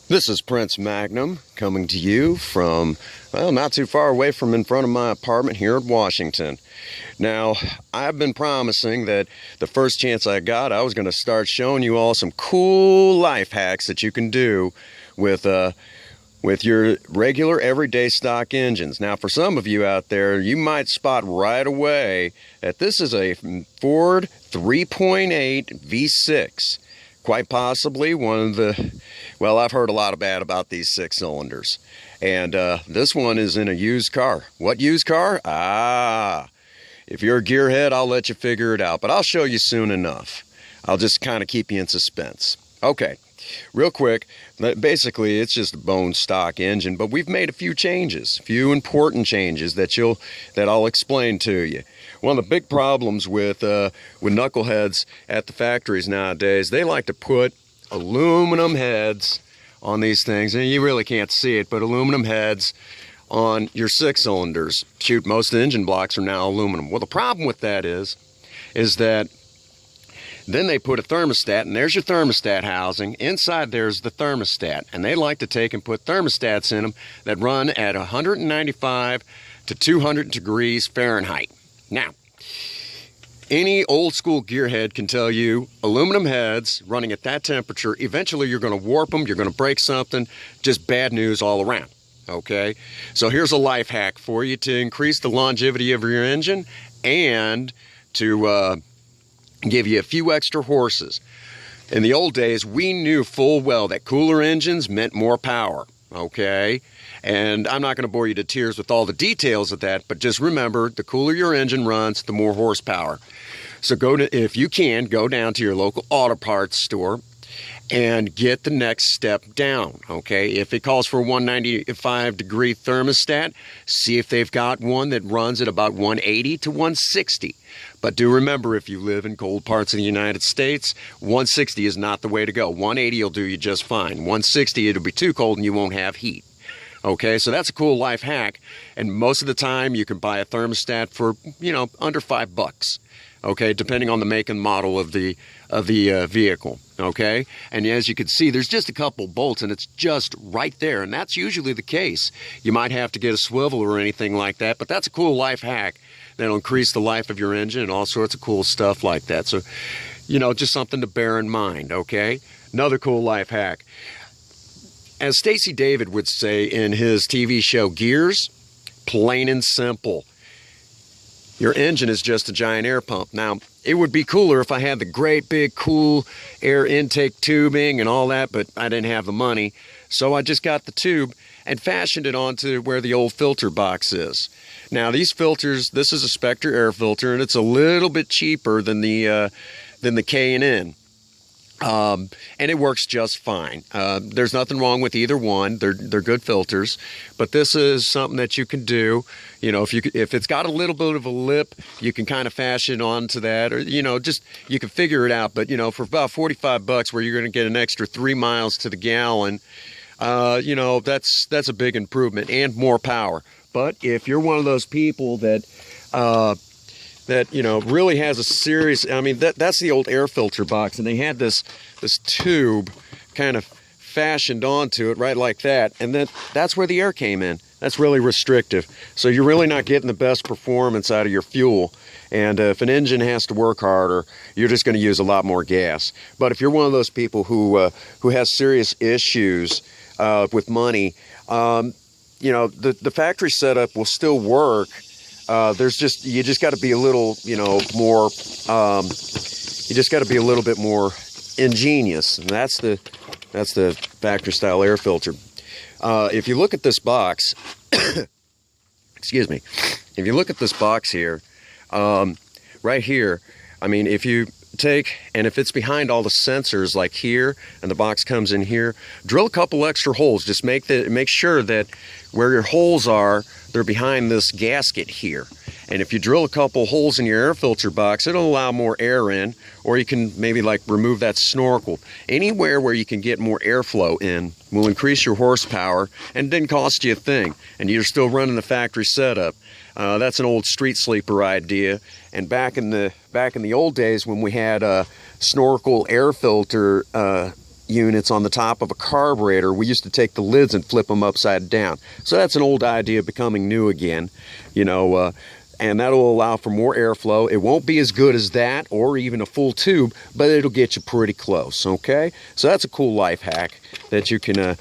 This is Prince Magnum coming to you from, well, not too far away from in front of my apartment here in Washington. Now, I've been promising that the first chance I got, I was going to start showing you all some cool life hacks that you can do with your regular everyday stock engines. Now, for some of you out there, you might spot right away that this is a Ford 3.8 V6. Quite possibly one of the, well, I've heard a lot of bad about these six cylinders. And this one is in a used car. What used car? If you're a gearhead, I'll let you figure it out, but I'll show you soon enough. I'll just kind of keep you in suspense. Okay, real quick, basically it's just a bone stock engine, but we've made a few changes, a few important changes that I'll explain to you. One of the big problems with knuckleheads at the factories nowadays, they like to put aluminum heads on these things, and you really can't see it, but aluminum heads on your six cylinders. Shoot, most engine blocks are now aluminum. Well, the problem with that is that then they put a thermostat, and there's your thermostat housing. Inside there's the thermostat, and they like to take and put thermostats in them that run at 195 to 200 degrees Fahrenheit. Now, any old school gearhead can tell you aluminum heads running at that temperature, eventually you're going to warp them, you're going to break something, just bad news all around. Okay, so here's a life hack for you to increase the longevity of your engine and to give you a few extra horses. In the old days, we knew full well that cooler engines meant more power. Okay, and I'm not going to bore you to tears with all the details of that, but just remember, the cooler your engine runs, the more horsepower. So if you can, go down to your local auto parts store and get the next step down, okay? If it calls for a 195 degree thermostat, see if they've got one that runs at about 180 to 160. But do remember, if you live in cold parts of the United States, 160 is not the way to go. 180 will do you just fine. 160, it'll be too cold and you won't have heat. Okay, so that's a cool life hack. And most of the time, you can buy a thermostat for, under $5. Okay, depending on the make and model of the vehicle. Okay, and as you can see, there's just a couple bolts, and it's just right there. And that's usually the case. You might have to get a swivel or anything like that, but that's a cool life hack that'll increase the life of your engine and all sorts of cool stuff like that. So, just something to bear in mind. Okay, another cool life hack. As Stacy David would say in his TV show Gears, plain and simple. Your engine is just a giant air pump. Now, it would be cooler if I had the great big cool air intake tubing and all that, but I didn't have the money. So I just got the tube and fashioned it onto where the old filter box is. Now, these filters, this is a Spectre air filter, and it's a little bit cheaper than the K&N. And it works just fine. There's nothing wrong with either one. They're good filters, but this is something that you can do. If it's got a little bit of a lip, you can kind of fashion onto that, or just you can figure it out. But for about $45, where you're going to get an extra 3 miles to the gallon, that's a big improvement and more power. But if you're one of those people that really has a serious, that's the old air filter box, and they had this tube kind of fashioned onto it right like that, and that's where the air came in. That's really restrictive, so you're really not getting the best performance out of your fuel. And if an engine has to work harder, you're just going to use a lot more gas. But if you're one of those people who has serious issues with money, the factory setup will still work. You just got to be a little, more, you just got to be a little bit more ingenious. And that's the factory style air filter. If you look at this box, excuse me, if you look at this box here, right here, if you if it's behind all the sensors like here, and the box comes in here, drill a couple extra holes. Just make sure that where your holes are, they're behind this gasket here. And if you drill a couple holes in your air filter box, it'll allow more air in, or you can maybe remove that snorkel. Anywhere where you can get more airflow in will increase your horsepower and didn't cost you a thing. And you're still running the factory setup. That's an old street sleeper idea. And back in the old days when we had snorkel air filter units on the top of a carburetor, we used to take the lids and flip them upside down. So that's an old idea becoming new again, you know, and that'll allow for more airflow. It won't be as good as that or even a full tube, but it'll get you pretty close, okay? So that's a cool life hack that you can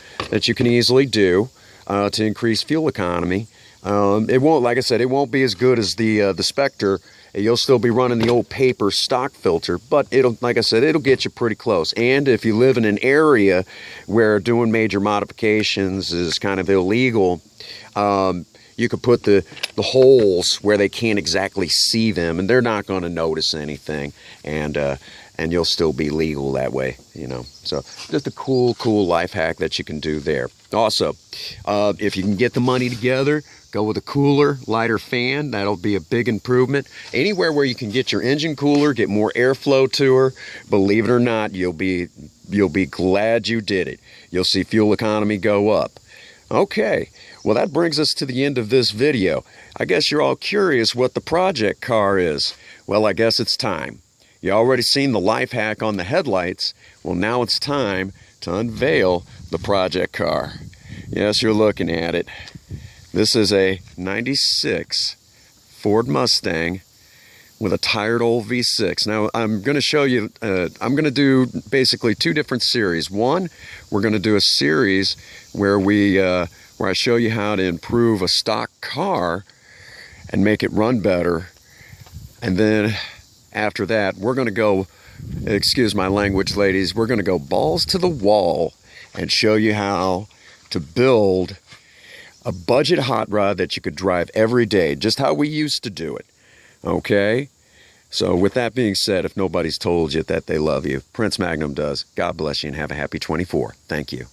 easily do to increase fuel economy. It won't, like I said, it won't be as good as the Spectre. You'll still be running the old paper stock filter, but it'll, like I said, it'll get you pretty close. And if you live in an area where doing major modifications is kind of illegal, you could put the holes where they can't exactly see them, and they're not going to notice anything, and you'll still be legal that way, you know. So just a cool life hack that you can do there. Also, if you can get the money together, go with a cooler, lighter fan. That'll be a big improvement. Anywhere where you can get your engine cooler, get more airflow to her, believe it or not, you'll be glad you did it. You'll see fuel economy go up. Okay, well, that brings us to the end of this video. I guess you're all curious what the project car is. Well, I guess it's time. You already seen the life hack on the headlights. Well, now it's time to unveil the project car. Yes, you're looking at it. This is a 96 Ford Mustang with a tired old V6. Now, I'm going to show you, I'm going to do basically two different series. One, we're going to do a series where I show you how to improve a stock car and make it run better. And then after that, we're going to go, excuse my language, ladies, we're going to go balls to the wall and show you how to build a budget hot rod that you could drive every day, just how we used to do it. Okay? So with that being said, if nobody's told you that they love you, Prince Magnum does. God bless you and have a happy 24. Thank you.